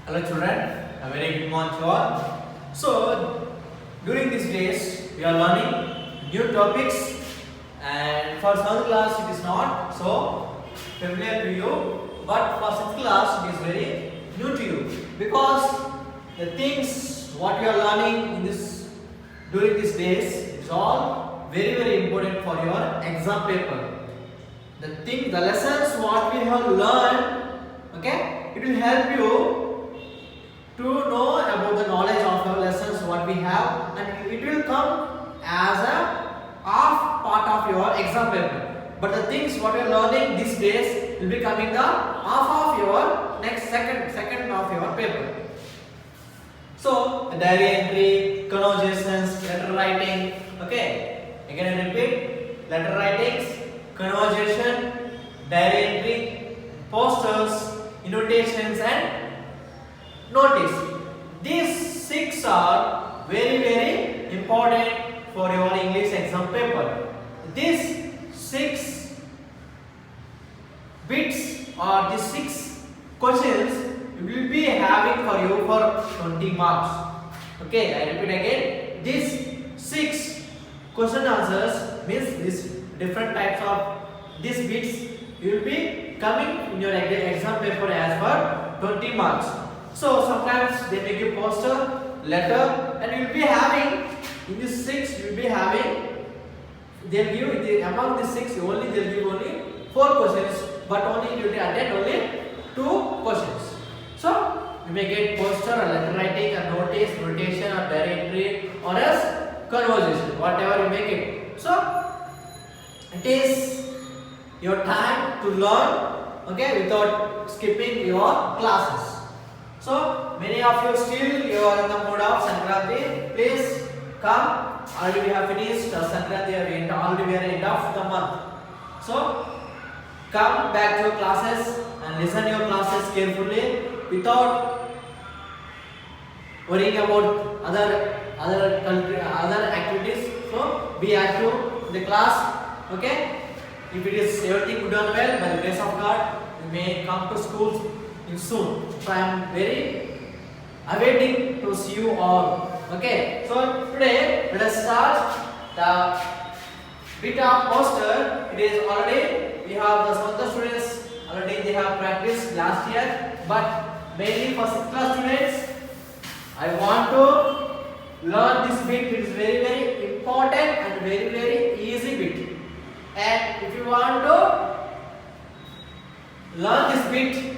Hello children, a very good morning to all. So during these days we are learning new topics, and for 7th class it is not so familiar to you, but for 6th class it is very new to you, because the things what we are learning in this during these days is all very important for your exam paper. The lessons what we have learned, okay, it will help you to know about the knowledge of the lessons what we have, and it will come as a half part of your exam paper. But the things what we are learning these days will be coming the half of your next second of your paper. So the diary entry, conversations, letter writing. Okay, again I repeat: letter writings, conversation, diary entry, posters, invitations, and notice. These 6 are very important for your English exam paper. These 6 bits or these 6 questions will be having for you for 20 marks. Okay, I repeat again. These 6 question answers means these different types of these bits will be coming in your exam paper as for 20 marks. So sometimes they make a poster, letter, and you will be having in this 6 you will be having, they'll give among the 6 only they'll give only 4 questions, but only you will attend only 2 questions. So you may get poster or letter writing, a notice, notation, or diary entry, or else conversation, whatever you make it. So it is your time to learn, okay, without skipping your classes. So many of you still you are in the mood of Sankranti. Please come. Already we have finished Sankranti. Already we are end of the month. So come back to your classes and listen your classes carefully without worrying about other activities. So be active in the class. Okay. If it is everything done well, by the grace of God, you may come to school soon. So I am very awaiting to see you all. Okay. So today let us start the bit of poster. It is already we have some of the students already they have practiced last year, but mainly for 6th class students, I want to learn this bit. It is very important and very easy bit. And if you want to learn this bit,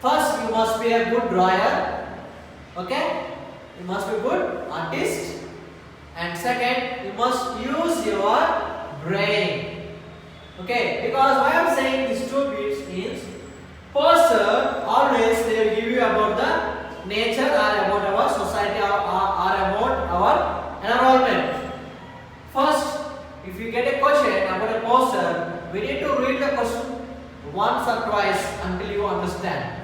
first you must be a good drawer, okay? You must be a good artist. And second, you must use your brain, okay? Because why I am saying these 2 bits means, poster always they will give you about the nature or about our society or about our environment. First, if you get a question about a poster, we need to read the question once or twice until you understand.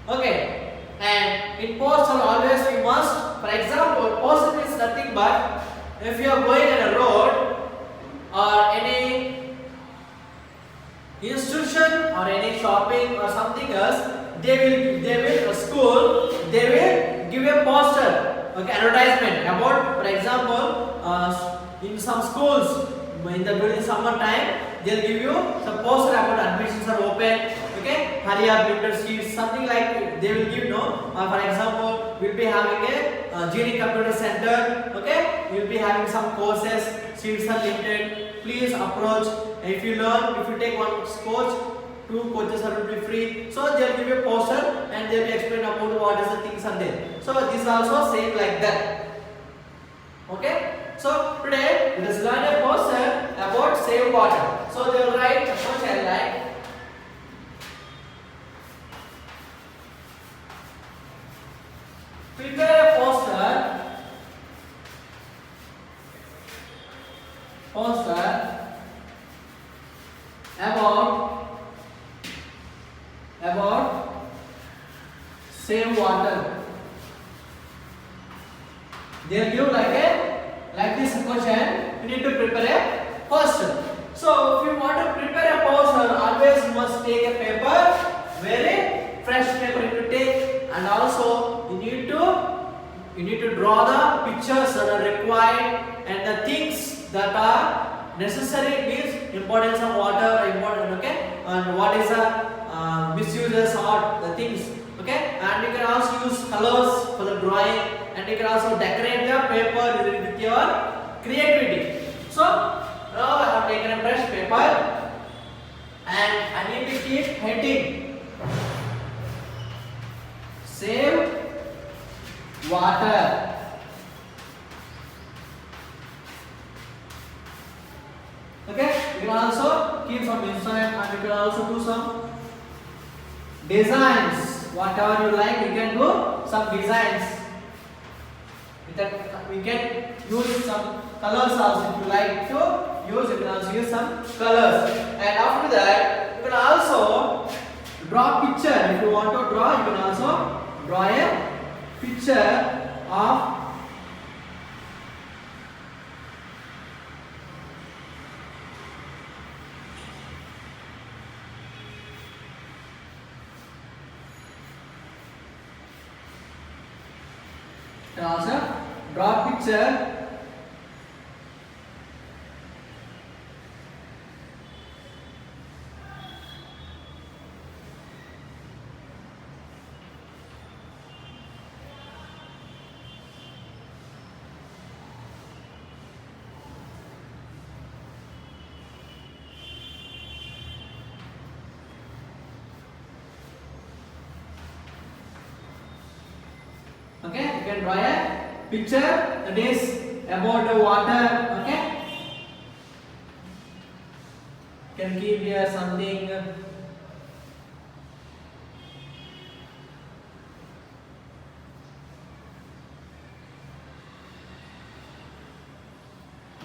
Okay, and in poster always we must, for example, poster means nothing but if you are going on a road or any institution or any shopping or something else, they will give a poster, okay, advertisement about, for example, in some schools during summer time they'll give you some poster about admissions are open, okay, hurry up, winter seats, something like they will give, no, for example, we'll be having a GD computer center, okay, you'll be having some courses, seats are limited, please approach. If you take one coach, 2 coaches will be free. So they'll give you a poster and they'll be explain about what is the things are there. So this also same like that. Okay. So today let us learn a poster about save water. So they will write a poster like prepare a poster about save water. They'll give like this question. You need to prepare a poster. So if you want to prepare a poster, always you must take a paper, very fresh paper you need to take, and need to draw the pictures that are required and the things that are necessary, means importance of water, important, okay, and what is the misuses or the things, okay, and you can also use colors for the drawing, and you can also decorate the paper with your creativity. So now I have taken a brush paper and I need to keep heading save water. Okay, you can also keep some inside and you can also do some designs. Whatever you like, you can do some designs. With that, we can use some colors also. If you like to use, you can also use some colors. And after that, you can also draw a picture. If you want to draw, you can also draw a picture of draw a picture okay, you can draw a picture that is about the water, okay, you can keep here something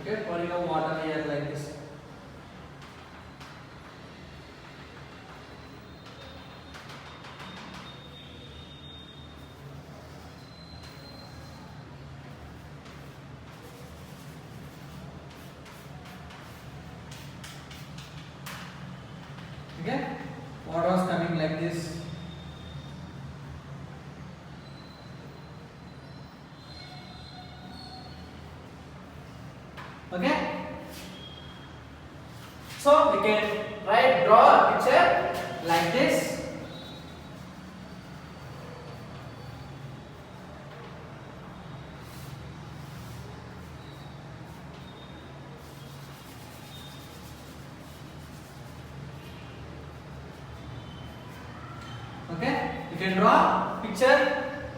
okay, pouring of water here like this. Okay, water was coming like this. Okay, so we can draw a picture like this. Okay, you can draw picture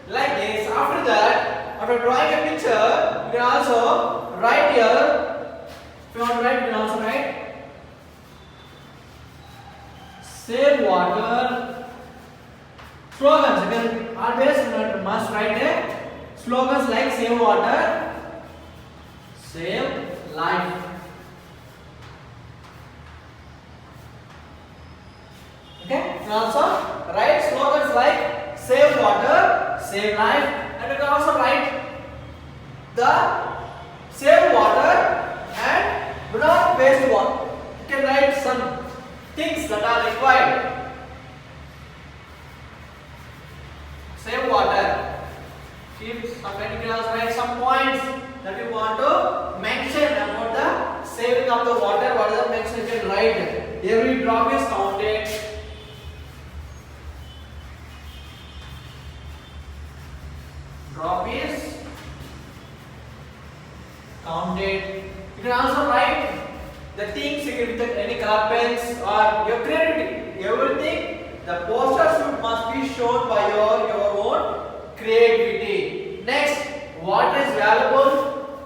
like this. After that, after drawing a picture, you can also write here. If you want to write, you can also write save water slogans. You can always must write a slogans like save water, save life. Okay, you can also write slogans like save water, save life, and you can also write the save water and do not waste water. You can write some things that are required. Save water. Keep some, you can also write some points that you want to mention about the saving of the water. What is the mention you can write? Every drop is counted. Drop is counted. You can also write the things you can with any color pens or your creativity. Everything, the poster must be shown by your own creativity. Next, what is valuable?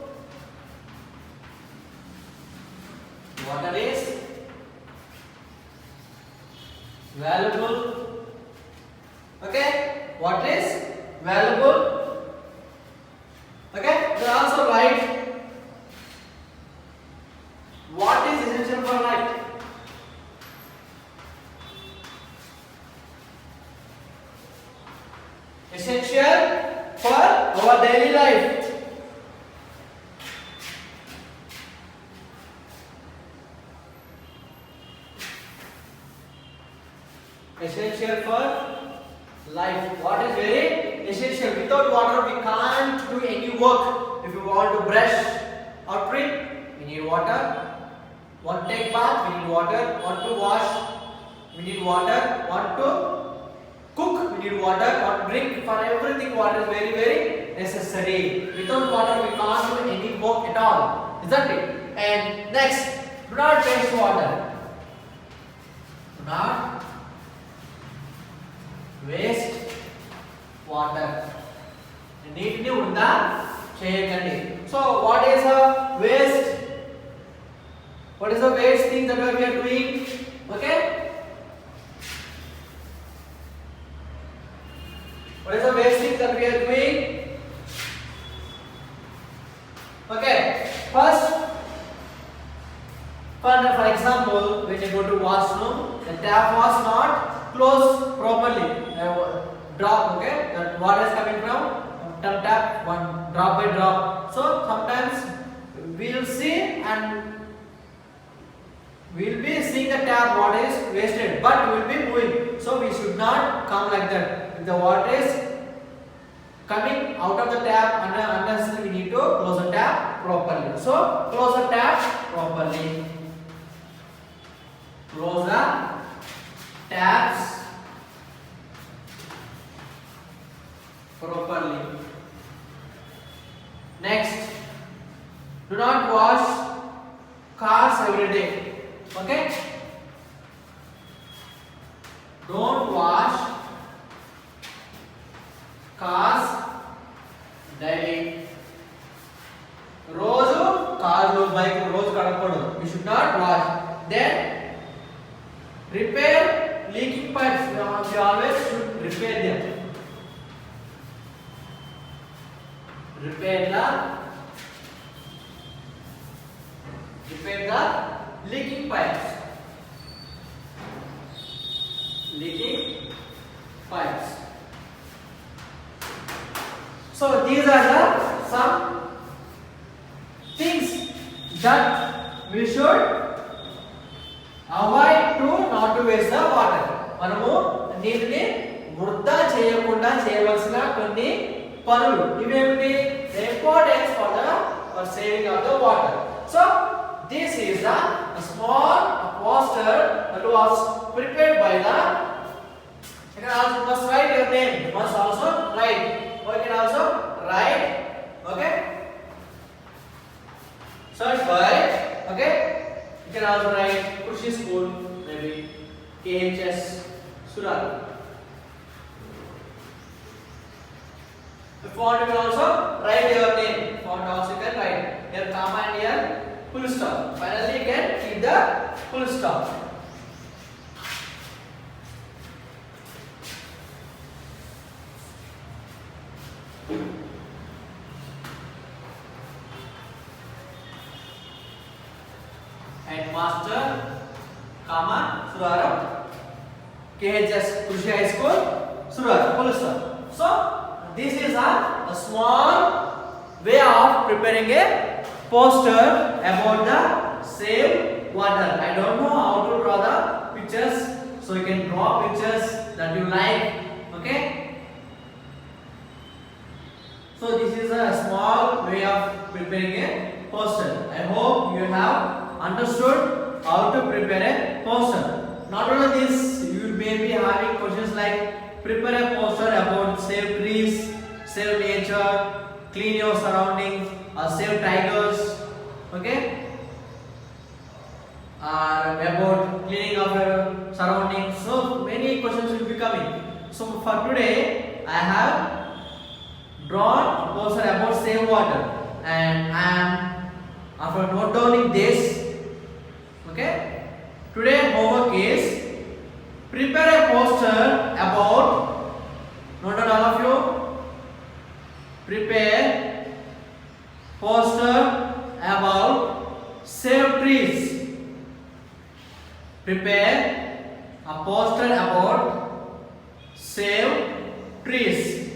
Water is valuable. Okay, what is valuable? Okay, you can also write what is essential for life. Essential for our daily life. Essential for life. What is very essential. Without water, we can't do any work. If you want to brush or trim, we need water. Want to take bath, we need water. Want to wash, we need water. Want to cook, we need water. Want to drink, for everything water is very, very necessary. Without water, we can't do any work at all. Isn't it? And next, do not waste water. Do not waste water. నీటిని వృధా చేయకండి. So what is a waste? What is the waste thing that we are doing? Okay? What is the waste thing that we are doing? Okay. First, for example, when you go to washroom, the tap was not closed properly. Drop, okay? The water is coming from tap, one drop by drop. So sometimes we'll see and we'll be seeing the tap water is wasted, but we'll be moving. So we should not come like that. If the water is coming out of the tap unnecessarily, we need to close the tap properly. So close the tap properly. Close the taps properly. Next, do not wash cars every day. Okay? Don't wash cars daily. రోజు కార్లు bike రోజు కడగకూడదు. We should not wash. Then repair leaking pipes. We always should repair them. Repair the leaking pipes. Leaking pipes. So these are the some things that we should avoid to not to waste the water. మనము నీటిని వృధా చేయకుండా చేయవలసిన కొన్ని పనులు ఇవేమిటి? The importance for saving of the water. So this is a small poster that was prepared by the. You can also must write your name. You must also write. Or you can also write. Okay. Search by. Okay. You can also write Krushi School, maybe KHS Surat. If you want, you can also write your name. If you want, also you can write here comma and here full stop. Finally, you can keep the full stop. Headmaster, comma Suraram, KHS Krushi High School, Surat. Full stop. So this is a small way of preparing a poster about the save water. I don't know how to draw the pictures, so you can draw pictures that you like. Okay. So this is a small way of preparing a poster. I hope you have understood how to prepare a poster. Not only this, you may be having questions like prepare a poster about save trees, save nature, clean your surroundings, or save tigers. Okay? Or about cleaning of your surroundings. So many questions will be coming. So for today, I have drawn a poster about save water, and I am after note downing this. Okay? Today homework is prepare a poster about. Note down all of you. Prepare poster about save trees. Prepare a poster about save trees.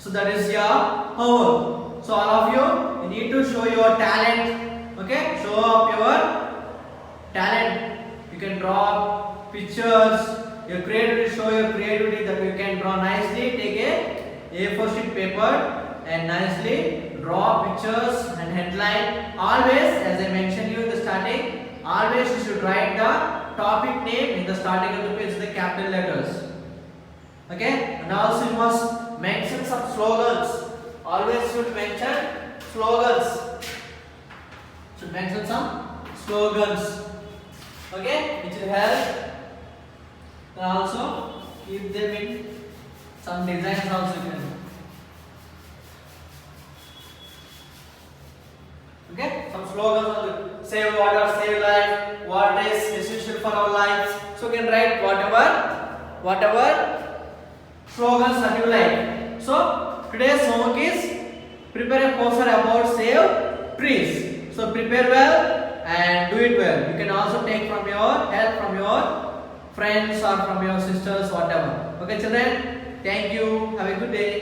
So that is your homework. So all of you need to show your talent. Okay? Show up your talent. You can draw pictures. Your creativity, show your creativity that you can draw nicely. Take a A4 sheet paper and nicely draw pictures and headline. Always, as I mentioned you in the starting, always you should write the topic name in the starting of the page, the capital letters. Okay, and also you must mention some slogans. Always should mention slogans. Should mention some slogans. Okay, which will help. And also keep them in some designs also you can. Okay, some slogans also. Save water, save life. Water is essential for our lives. So you can write whatever slogans that you like. So today's homework is prepare a poster about save trees. So prepare well and do it well. You can also take from your help from your friends or from your sisters, whatever. Okay, children. Thank you. Have a good day.